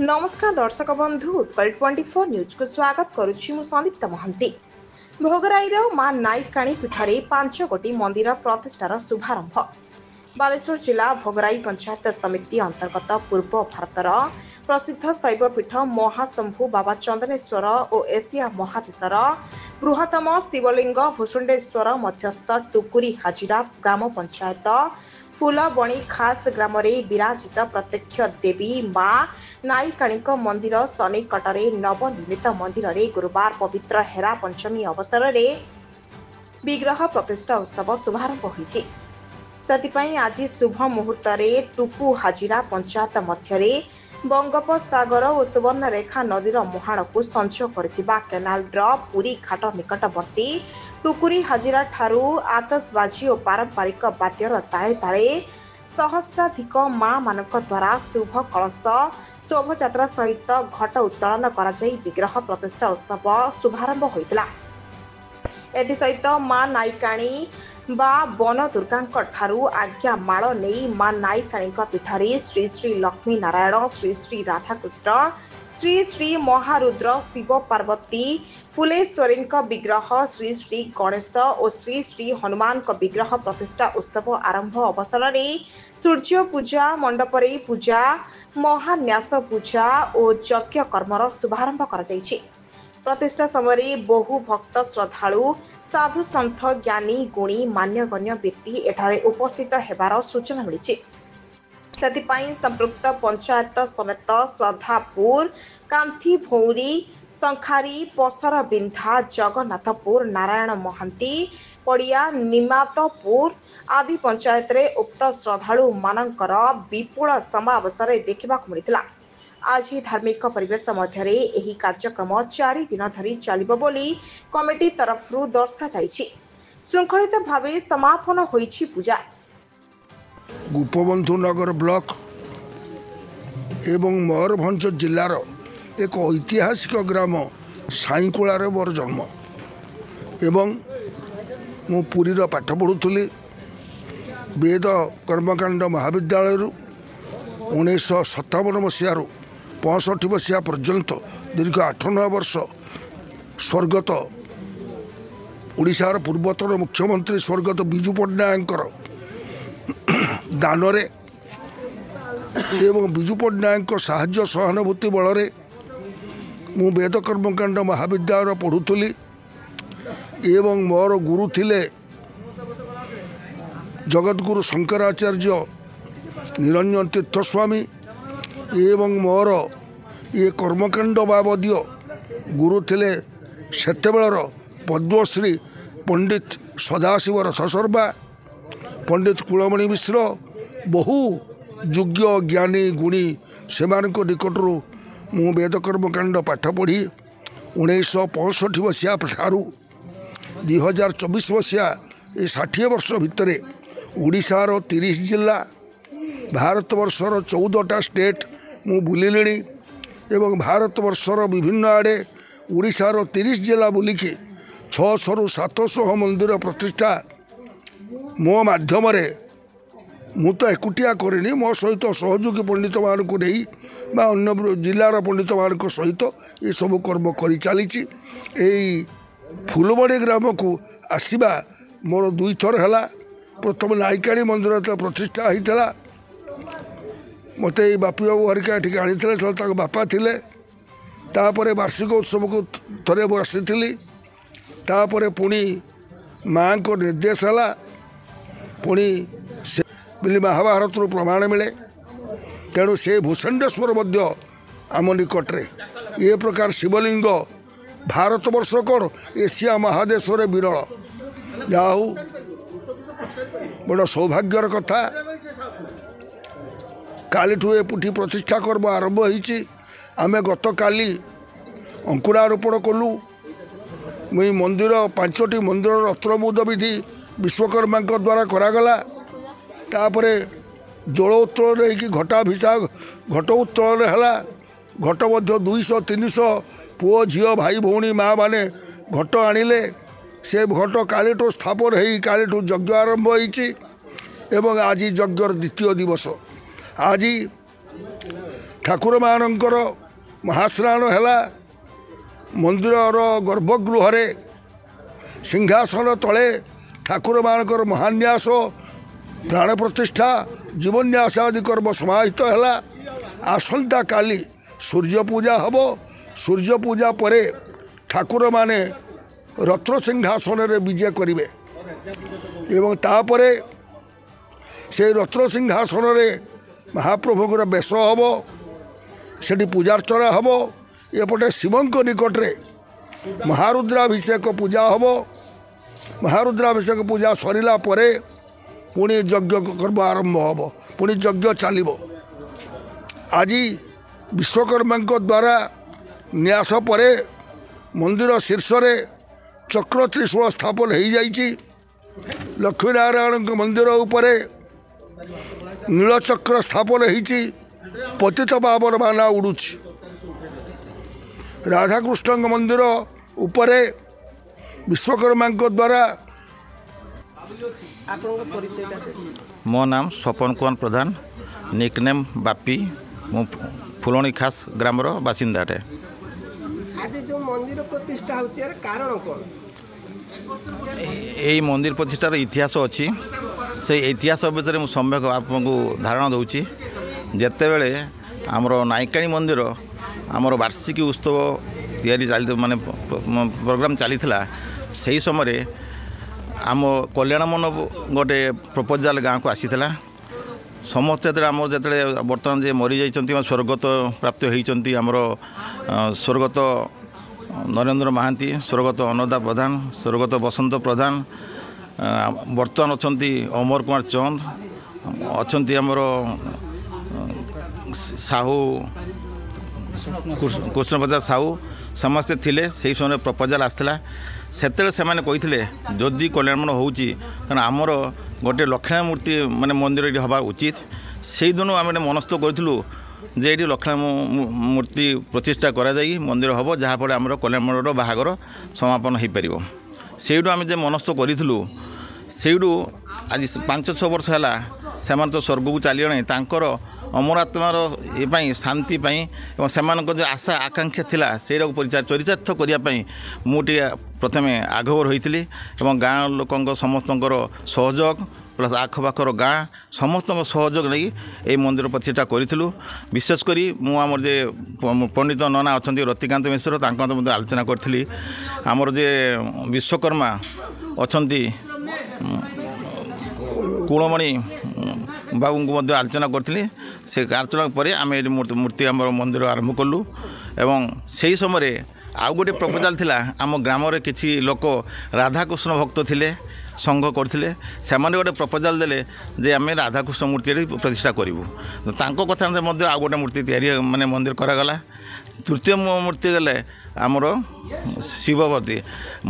नमस्कार दर्शक बंधु उत्कल 24 न्यूज को स्वागत करुछि मु संदीप्ता महंती। भोगराईर मां नाईकाणी पीठरे 5 कोटी मंदिर प्रतिष्ठार शुभारंभ। बालेश्वर जिला भोगराई पंचायत समिति अंतर्गत पूर्व भारतर प्रसिद्ध शैवपीठ महाशंभु बाबा चंदनेश्वर और एशिया महादेशर बृहत्तम शिवलिंग भूषुंडेश्वर मध्यस्थ टुकुरी हाजिरा ग्राम पंचायत फूलबणी खास ग्राम विराजित प्रत्यक्ष देवी मां नाईकाणी मंदिर सन्निकटरे नवनिर्मित मंदिर रे गुरुवार पवित्र हेरा पंचमी अवसर में विग्रह प्रतिष्ठा उत्सव शुभारंभ होइछि। सेतिपई आज शुभ मुहूर्त टुकु हाजिरा पंचायत मध्य बंगोपसागर और सुवर्णरेखा नदीर मुहाण को संचय करथिबा केनाल ड्रप पुरी घाट निकटवर्ती टुकुरी हाजिरा ठारू आतशबाजी और पारंपरिक वाद्यर ताले ताले सहस्राधिक मां मानक द्वारा शुभ कलश शोभायात्रा सहित घट उत्तोलन कराई विग्रह प्रतिष्ठा उत्सव शुभारंभ होइतिला। एथि सहित मां नाईकाणी बा वन दुर्गा ठारू आज्ञा माल नहीं मां नाईकाणी पीठरे श्री श्री लक्ष्मी नारायण श्री श्री राधाकृष्ण श्री श्री महारुद्र शिव पार्वती फुलेश्वरी विग्रह श्री श्री गणेश और श्री श्री हनुमान विग्रह प्रतिष्ठा उत्सव आरंभ अवसर में सूर्य पूजा मंडपरे पूजा महान्यास पूजा और यज्ञ कर्मर शुभारंभ कर प्रतिष्ठा समय बहु भक्त श्रद्धालु साधु सन्थ ज्ञानी गुणी मान्यगण्य व्यक्ति एठारे उपस्थित हेबार सूचना मिली। संपृक्त पंचायत समेत श्रद्धापुर कांथी भौरी शंखारी पसर बिंधा जगन्नाथपुर नारायण महांती पड़िया निमातपुर आदि पंचायत रे उक्त श्रद्धालु मानकर विपुल समावेश देखा मिलता। आज धार्मिक परिवेश मध्य एही कार्यक्रम 4 दिन धरी चलिबो बोली कमिटी तरफ दर्शा जाइछि। श्रृंखलित भावे समापन होइछि पूजा। गोपबंधु नगर ब्लॉक एवं मयूरभंज जिलार एक ऐतिहासिक ग्राम साईकोलार मोर जन्म एवं मु पुरी पाठ पढ़ुली वेद कर्मकांड महाविद्यालय 1957 मसीह 65 मसीहा पर्यंत दीर्घ 8-9 वर्ष स्वर्गत ओडिशार पूर्वतन मुख्यमंत्री स्वर्गत विजु पट्टनायक दानरे एवं विजु पट्टनायक साहाय्य सहानुभूति बल मु वेद कर्मकांड महाविद्यालय पढ़ुली एवं मोर गुरु थिले जगतगुरु शंकराचार्य निरंजन तीर्थस्वामी एवं मोर ये कर्मकांड बाबदीय गुरु थिले सेतेबेलर पद्मश्री पंडित सदाशिव रथशर्मा पंडित कुलमणि मिश्र बहु योग्य ज्ञानी गुणी से निकटर मु वेद कर्मकांड पाठ पढ़ी 1965 मसीहा ठारू 2024 मसीहा ये 60 वर्ष भितर ओडिशार 30 जिला भारतवर्षर 14टा स्टेट मु बुलिली एवं भारतवर्षर विभिन्न आड़े ओडिशार 30 जिला बुलिकी 600-700 मंदिर प्रतिष्ठा मो माध्यम मु तो एकुटिया करनी मो सहित सहयोगी पंडित मान को नहीं बा अन्य जिलार पंडित मान सहित ये सब कर्म कर चली फूलबणी ग्राम को आसवा मोर 2 थर है। प्रथम नाईकाणी मंदिर प्रतिष्ठा होता मत बापी बाबू हरिका ठीक आनी बापा थिले तापर वार्षिक उत्सव को थरे आसी तापर पुणी माँ को निर्देश है पुणी से महाभारत प्रमाण मिले तेणु से भूषुंडेश्वर आम निकटरे ये प्रकार शिवलिंग भारतवर्ष कौन एशिया महादेश विरल जाहू बड़ सौभाग्यर कथा कालीठू ए पुठी प्रतिष्ठा कर्म आरंभ होईची। आमे गत काली अंकुरारोपण कलु मुई मंदिर 5टी मंदिर रत्नमुद विधि विश्वकर्मा द्वारा करागला तापरे जल उत्तोलन हो घटाभिषेक घट उत्तोलन है घट मध्य 200-300 पुओ झील भाई भौणी माँ माने घट आनिले से घट कालीठू स्थापन हो कालीठू यज्ञ आरंभ होईची एवं आज यज्ञर द्वितीय दिवस आज ଠାକୁର ମାନଙ୍କର ମହାସ୍ନାନ ହେଲା। ମନ୍ଦିରର ଗର୍ଭଗୃହରେ ସିଂହାସନ ତଳେ ଠାକୁର ମାନଙ୍କର ମହାନ୍ୟାସ ପ୍ରାଣ ପ୍ରତିଷ୍ଠା ଜୀବନ୍ୟାସ ଆଦି କର୍ମ ସମାହିତ ହେଲା। ଆସନ୍ତା କାଲି ସୂର୍ଯ୍ୟ ପୂଜା ହେବ। ସୂର୍ଯ୍ୟ ପୂଜା ପରେ ଠାକୁରମାନେ ରତ୍ନ ସିଂହାସନରେ ବିଜେ କରିବେ ଏବଂ ତାପରେ সেই ରତ୍ନ ସିଂହାସନରେ ମହାପ୍ରଭୁଙ୍କର ବେଶ ହେବ। ସେଠି ପୂଜାର୍ଚ୍ଚନା ହେବ। ଏପଟେ ଶିବଙ୍କ ନିକଟରେ ମହାରୁଦ୍ରାଭିଷେକ ପୂଜା ହେବ। ମହାରୁଦ୍ରାଭିଷେକ ପୂଜା ସରିଲା ପରେ ପୁଣି ଯଜ୍ଞ କର୍ମ ଆରମ୍ଭ ହେବ। ପୁଣି ଯଜ୍ଞ ଚାଲିବ। ଆଜି ବିଶ୍ୱକର୍ମାଙ୍କ ଦ୍ୱାରା ନ୍ୟାସ ପରେ ମନ୍ଦିର ଶୀର୍ଷରେ ଚକ୍ର ତ୍ରିଶୂଳ ସ୍ଥାପନ ହୋଇଯାଇଛି। ଲକ୍ଷ୍ମୀନାରାୟଣଙ୍କ ମନ୍ଦିର ଉପରେ ନୀଳଚକ୍ର ସ୍ଥାପନ ହୋଇଛି। ପତିତ ପାବନ ବାନା ଉଡ଼ୁଛି। ରାଧାକୃଷ୍ଣଙ୍କ ମନ୍ଦିର ଉପରେ ବିଶ୍ୱକର୍ମାଙ୍କ ଦ୍ୱାରା ମୋ ନାମ ସ୍ୱପନ କୁମାର ପ୍ରଧାନ, ନିକନେମ୍ ବାପି। ମୁଁ ଫୁଲଣୀ ଖାସ୍ ଗ୍ରାମର ବାସିନ୍ଦାଟେ। ଆଜି ଯେଉଁ ମନ୍ଦିର ପ୍ରତିଷ୍ଠା ହେଉଛି ଏହାର କାରଣ କ'ଣ? এই মন্দির প্রতিষ্ঠার ইতিহাস অছি। সেই ইতিহাস ভিতরে মু সম্যক আপনার ধারণা দেছি। যেতবে আমার নাইকাণী মন্দির আমার বার্ষিকী উৎসব তৈরি চাল মানে প্রোগ্রাম চাল সেই সময় আম কল্যাণ মণ্ডপ গোটে প্রপোজাল গাঁকু আসিলা। সমস্তে আমার যেতে বর্তমান যে মরি যাই স্বর্গত প্রাপ্ত হয়েছেন আমার স্বর্গত নরেন্দ্র মহান্তি, স্বর্গত অন্নদা প্রধান, স্বর্গত বসন্ত প্রধান, বর্তমান অনেক অমর কুমার চন্দ অনেক আমার সাহু কৃষ্ণপ্রসাদ সাহু ସମସ୍ତେ ଥିଲେ। ସେହି ସମୟରେ ପ୍ରପୋଜାଲ୍ ଆସିଥିଲା। ସେତେବେଳେ ସେମାନେ କହିଥିଲେ ଯଦି କଲ୍ୟାଣମଣ୍ଡପ ହେଉଛି ତେଣୁ ଆମର ଗୋଟିଏ ଲକ୍ଷଣା ମୂର୍ତ୍ତି ମାନେ ମନ୍ଦିର ଏଠି ହେବା ଉଚିତ। ସେଇଦିନୁ ଆମେ ମନସ୍ଥ କରିଥିଲୁ ଯେ ଏଠି ଲକ୍ଷଣା ମୂର୍ତ୍ତି ପ୍ରତିଷ୍ଠା କରାଯାଇ ମନ୍ଦିର ହେବ, ଯାହାଫଳରେ ଆମର କଲ୍ୟାଣମଣ୍ଡପର ବାହାଘର ସମାପନ ହୋଇପାରିବ। ସେଇଠୁ ଆମେ ଯେ ମନସ୍ଥ କରିଥିଲୁ, ସେଇଠୁ ଆଜି 5-6 ବର୍ଷ ହେଲା ସେମାନେ ତ ସ୍ୱର୍ଗକୁ ଚାଲିଗଲେ। ତାଙ୍କର ଅମର ଆତ୍ମାର ଏ ପାଇଁ ଶାନ୍ତି ପାଇଁ ଏବଂ ସେମାନଙ୍କ ଯେଉଁ ଆଶା ଆକାଂକ୍ଷା ଥିଲା ସେଇଟାକୁ ଚରିତାର୍ଥ କରିବା ପାଇଁ ମୁଁ ଟିକେ ପ୍ରଥମେ ଆଗଭର ହୋଇଥିଲି ଏବଂ ଗାଁ ଲୋକଙ୍କ ସମସ୍ତଙ୍କର ସହଯୋଗ ପ୍ଲସ୍ ଆଖପାଖର ଗାଁ ସମସ୍ତଙ୍କ ସହଯୋଗ ନେଇ ଏହି ମନ୍ଦିର ପ୍ରତିଷ୍ଠା କରିଥିଲୁ। ବିଶେଷ କରି ମୁଁ ଆମର ଯେ ପଣ୍ଡିତ ନନା ଅଛନ୍ତି ରତିକାନ୍ତ ମିଶ୍ର, ତାଙ୍କ ମଧ୍ୟ ଆଲୋଚନା କରିଥିଲି। ଆମର ଯେ ବିଶ୍ୱକର୍ମା ଅଛନ୍ତି କୁଳମଣି ବାବୁଙ୍କୁ ମଧ୍ୟ ଆଲୋଚନା କରିଥିଲି। ସେ ଆଲୋଚନା ପରେ ଆମେ ଏଠି ମୂର୍ତ୍ତି ଆମର ମନ୍ଦିର ଆରମ୍ଭ କଲୁ ଏବଂ ସେହି ସମୟରେ ଆଉ ଗୋଟିଏ ପ୍ରପୋଜାଲ୍ ଥିଲା। ଆମ ଗ୍ରାମରେ କିଛି ଲୋକ ରାଧାକୃଷ୍ଣ ଭକ୍ତ ଥିଲେ, ସଂଘ କରିଥିଲେ। ସେମାନେ ଗୋଟେ ପ୍ରପୋଜାଲ୍ ଦେଲେ ଯେ ଆମେ ରାଧାକୃଷ୍ଣ ମୂର୍ତ୍ତି ଏଠି ପ୍ରତିଷ୍ଠା କରିବୁ। ତାଙ୍କ କଥା ମଧ୍ୟ ଆଉ ଗୋଟେ ମୂର୍ତ୍ତି ତିଆରି ମାନେ ମନ୍ଦିର କରାଗଲା। ତୃତୀୟ ମୂର୍ତ୍ତି ଗଲେ ଆମର ଶିବବର୍ତ୍ତୀ।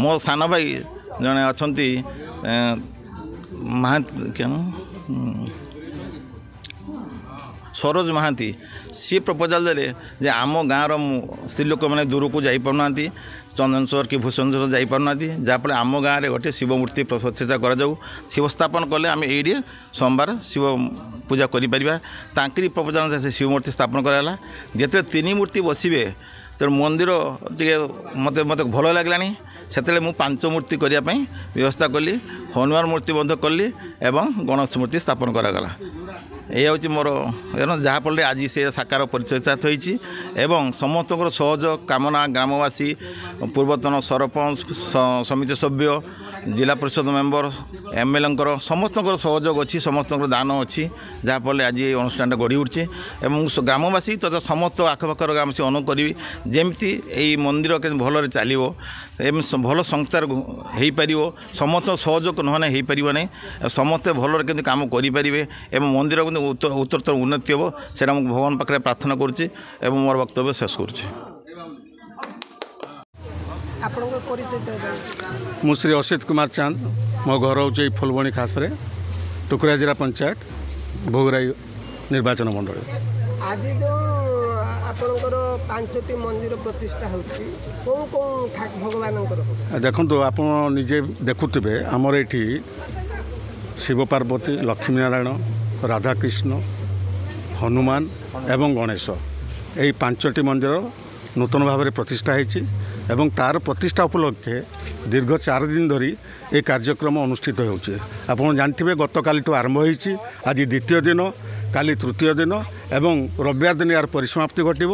ମୋ ସାନ ଭାଇ ଜଣେ ଅଛନ୍ତି ମହାନ୍ତି ସରୋଜ ମହାନ୍ତି, ସିଏ ପ୍ରପୋଜାଲ୍ ଦେଲେ ଯେ ଆମ ଗାଁର ସ୍ତ୍ରୀ ଲୋକମାନେ ଦୂରକୁ ଯାଇପାରୁନାହାନ୍ତି, ଚନ୍ଦନେଶ୍ୱର କି ଭୂଷଣେଶ୍ୱର ଯାଇପାରୁନାହାନ୍ତି, ଯାହାଫଳରେ ଆମ ଗାଁରେ ଗୋଟିଏ ଶିବ ମୂର୍ତ୍ତି ପ୍ରତିଷ୍ଠା କରାଯାଉ। ଶିବ ସ୍ଥାପନ କଲେ ଆମେ ଏଇଠି ସୋମବାର ଶିବ ପୂଜା କରିପାରିବା। ତାଙ୍କରି ପ୍ରପୋଜାଲ୍ ସେ ଶିବ ମୂର୍ତ୍ତି ସ୍ଥାପନ କରାଗଲା। ଯେତେବେଳେ 3 ମୂର୍ତ୍ତି ବସିବେ ତେଣୁ ମନ୍ଦିର ଟିକେ ମୋତେ ଭଲ ଲାଗିଲାନି। ସେତେବେଳେ ମୁଁ 5 ମୂର୍ତ୍ତି କରିବା ପାଇଁ ବ୍ୟବସ୍ଥା କଲି। ହନୁମାନ ମୂର୍ତ୍ତି ମଧ୍ୟ କଲି ଏବଂ ଗଣେଶ ମୂର୍ତ୍ତି ସ୍ଥାପନ କରାଗଲା। ଏଇ ହେଉଛି ମୋର ଯାହାଫଳରେ ଆଜି ସେ ସାକାର ପରିଚୟ ହୋଇଛି ଏବଂ ସମସ୍ତଙ୍କର ସହଯୋଗ କାମନା ଗ୍ରାମବାସୀ, ପୂର୍ବତନ ସରପଞ୍ଚ, ସମିତି ସଭ୍ୟ, ଜିଲ୍ଲା ପରିଷଦ ମେମ୍ବର, MLAଙ୍କର ସମସ୍ତଙ୍କର ସହଯୋଗ ଅଛି, ସମସ୍ତଙ୍କର ଦାନ ଅଛି, ଯାହାଫଳରେ ଆଜି এই অনুষ্ঠানটা ଗଢ଼ି ଉଠିଛି। ଏବଂ ଗ୍ରାମବାସୀ ତଥା ସମସ୍ତ ଆଖପାଖର ଗ୍ରାମବାସୀ ଅନୁରୋଧ କରିବି ଯେମିତି এই ମନ୍ଦିର କେମିତି ଭଲରେ ଚାଲିବ ଏବଂ ଭଲ ସଂସ୍କାର ହୋଇପାରିବ। ସମସ୍ତଙ୍କ ସହଯୋଗ ନହେଲେ ହୋଇପାରିବ ନାହିଁ। ସମସ୍ତେ ଭଲରେ କେମିତି କାମ କରିପାରିବେ ଏବଂ ମନ୍ଦିର କେମିତି ଉତ୍ତରୋତ୍ତର ଉନ୍ନତି ହେବ ସେଇଟା ମୁଁ ଭଗବାନ ପାଖରେ ପ୍ରାର୍ଥନା କରୁଛି ଏବଂ ମୋର ବକ୍ତବ୍ୟ ଶେଷ କରୁଛି। ମୁଁ ଶ୍ରୀ ଅସିତ କୁମାର ଚାନ୍ଦ। ମୋ ଘର ହେଉଛି ଏଇ ଫୁଲବଣୀ ଖାସରେ, ଟୁକୁରାଜିରା ପଞ୍ଚାୟତ, ଭୋଗରାଇ ନିର୍ବାଚନ ମଣ୍ଡଳୀ। ଆଜି ଯେଉଁ ଆପଣଙ୍କର 5ଟି ମନ୍ଦିର ପ୍ରତିଷ୍ଠା ହେଉଛି, କେଉଁ ଭଗବାନଙ୍କର? ଦେଖନ୍ତୁ, ଆପଣ ନିଜେ ଦେଖୁଥିବେ ଆମର ଏଠି ଶିବ ପାର୍ବତୀ, ଲକ୍ଷ୍ମୀନାରାୟଣ, ରାଧାକୃଷ୍ଣ, ହନୁମାନ ଏବଂ ଗଣେଶ এই 5ଟି ମନ୍ଦିର ନୂତନ ଭାବରେ ପ୍ରତିଷ୍ଠା ହୋଇଛି ଏବଂ ତାର ପ୍ରତିଷ୍ଠା ଉପଲକ୍ଷେ ଦୀର୍ଘ 4 ଦିନ ଧରି ଏ କାର୍ଯ୍ୟକ୍ରମ ଅନୁଷ୍ଠିତ ହେଉଛି। ଆପଣ ଜାଣିଥିବେ ଗତକାଲିଠୁ ଆରମ୍ଭ ହୋଇଛି, ଆଜି ଦ୍ୱିତୀୟ ଦିନ, କାଲି ତୃତୀୟ ଦିନ ଏବଂ ରବିବାର ଦିନ ଏହାର ପରିସମାପ୍ତି ଘଟିବ।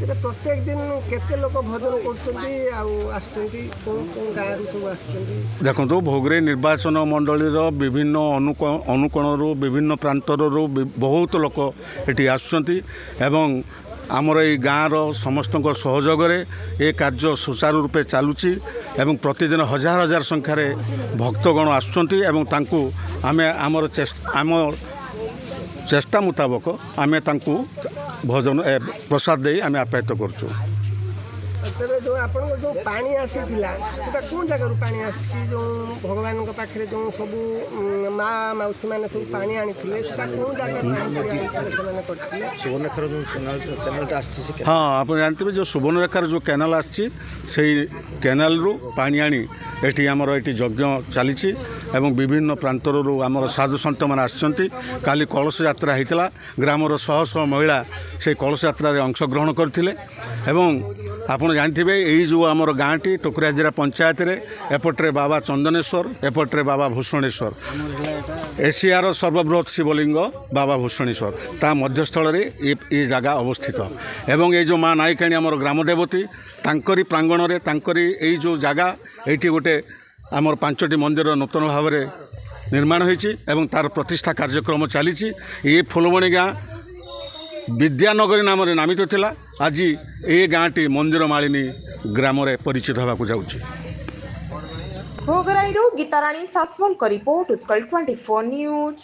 ପ୍ରତ୍ୟେକ ଦିନ କେତେ ଲୋକ ଭଜନ କରୁଛନ୍ତି ଆଉ ଆସୁଛନ୍ତି, କୋଉ ଗାଁରୁ ସବୁ ଆସୁଛନ୍ତି? ଦେଖନ୍ତୁ, ଭୋଗରାଇ ନିର୍ବାଚନ ମଣ୍ଡଳୀର ବିଭିନ୍ନ ଅନୁକୋଣରୁ ବିଭିନ୍ନ ପ୍ରାନ୍ତରରୁ ବହୁତ ଲୋକ ଏଠି ଆସୁଛନ୍ତି ଏବଂ ଆମର ଏଇ ଗାଁର ସମସ୍ତଙ୍କ ସହଯୋଗରେ ଏ କାର୍ଯ୍ୟ ସୁଚାରୁ ରୂପେ ଚାଲୁଛି ଏବଂ ପ୍ରତିଦିନ ହଜାର ହଜାର ସଂଖ୍ୟାରେ ଭକ୍ତଗଣ ଆସୁଛନ୍ତି ଏବଂ ତାଙ୍କୁ ଆମେ ଆମ ଚେଷ୍ଟା ମୁତାବକ ଆମେ ତାଙ୍କୁ ଭୋଜନ ପ୍ରସାଦ ଦେଇ ଆମେ ଆପ୍ୟାୟିତ କରୁଛୁ। ତେବେ ଯେଉଁ ଆପଣଙ୍କର ଯେଉଁ ପାଣି ଆସିଥିଲା ସେଟା କେଉଁ ଜାଗାରୁ ପାଣି ଆସିଛି? ଯେଉଁ ଭଗବାନଙ୍କ ପାଖରେ ଯେଉଁ ସବୁ ମା ମାଉସୀ ମାନେ ସବୁ ପାଣି ଆଣିଥିଲେ ସେଟା କେଉଁ ଜାଗାରୁ ସେମାନେ କରିଥିଲେ? ସୁବର୍ଣ୍ଣରେଖାର ଯେଉଁ କେନାଲଟା ଆସିଛି ସେ ହଁ, ଆପଣ ଜାଣିଥିବେ ଯେଉଁ ସୁବର୍ଣ୍ଣରେଖାର ଯେଉଁ କେନାଲ ଆସିଛି ସେଇ କେନାଲରୁ ପାଣି ଆଣି ଏଠି ଆମର ଏଠି ଯଜ୍ଞ ଚାଲିଛି ଏବଂ ବିଭିନ୍ନ ପ୍ରାନ୍ତରରୁ ଆମର ସାଧୁ ସନ୍ତମାନେ ଆସିଛନ୍ତି। କାଲି କଳସ ଯାତ୍ରା ହୋଇଥିଲା, ଗ୍ରାମର ଶହ ଶହ ମହିଳା ସେଇ କଳସ ଯାତ୍ରାରେ ଅଂଶଗ୍ରହଣ କରିଥିଲେ ଏବଂ ଆପଣ ଜାଣିଥିବେ ଏଇ ଯେଉଁ ଆମର ଗାଁଟି ଟୁକୁରାଜିରା ପଞ୍ଚାୟତରେ ଏପଟରେ ବାବା ଚନ୍ଦନେଶ୍ୱର, ଏପଟରେ ବାବା ଭୂଷଣେଶ୍ୱର, ଏସିଆର ସର୍ବବୃହତ୍ ଶିବଲିଙ୍ଗ ବାବା ଭୂଷଣେଶ୍ୱର, ତା ମଧ୍ୟସ୍ଥଳରେ ଏ ଜାଗା ଅବସ୍ଥିତ ଏବଂ ଏଇ ଯେଉଁ ମା ନାଇକାଣୀ ଆମର ଗ୍ରାମ ଦେବତୀ, ତାଙ୍କରି ପ୍ରାଙ୍ଗଣରେ ତାଙ୍କରି ଏଇ ଯେଉଁ ଜାଗା ଏଇଠି ଗୋଟେ ଆମର 5ଟି ମନ୍ଦିର ନୂତନ ଭାବରେ ନିର୍ମାଣ ହୋଇଛି ଏବଂ ତାର ପ୍ରତିଷ୍ଠା କାର୍ଯ୍ୟକ୍ରମ ଚାଲିଛି। ଏ ଫୁଲବଣୀ ଗାଁ ବିଦ୍ୟାନଗରୀ ନାମରେ ନାମିତ ଥିଲା, ଆଜି ଏ ଗାଁଟି ମନ୍ଦିର ମାଳିନୀ ଗ୍ରାମରେ ପରିଚିତ ହେବାକୁ ଯାଉଛି। ଭୋଗରାଇରୁ ଗୀତାରାଣୀ ସାସମଲଙ୍କ ରିପୋର୍ଟ, ଉତ୍କଳ 24 ନ୍ୟୁଜ୍।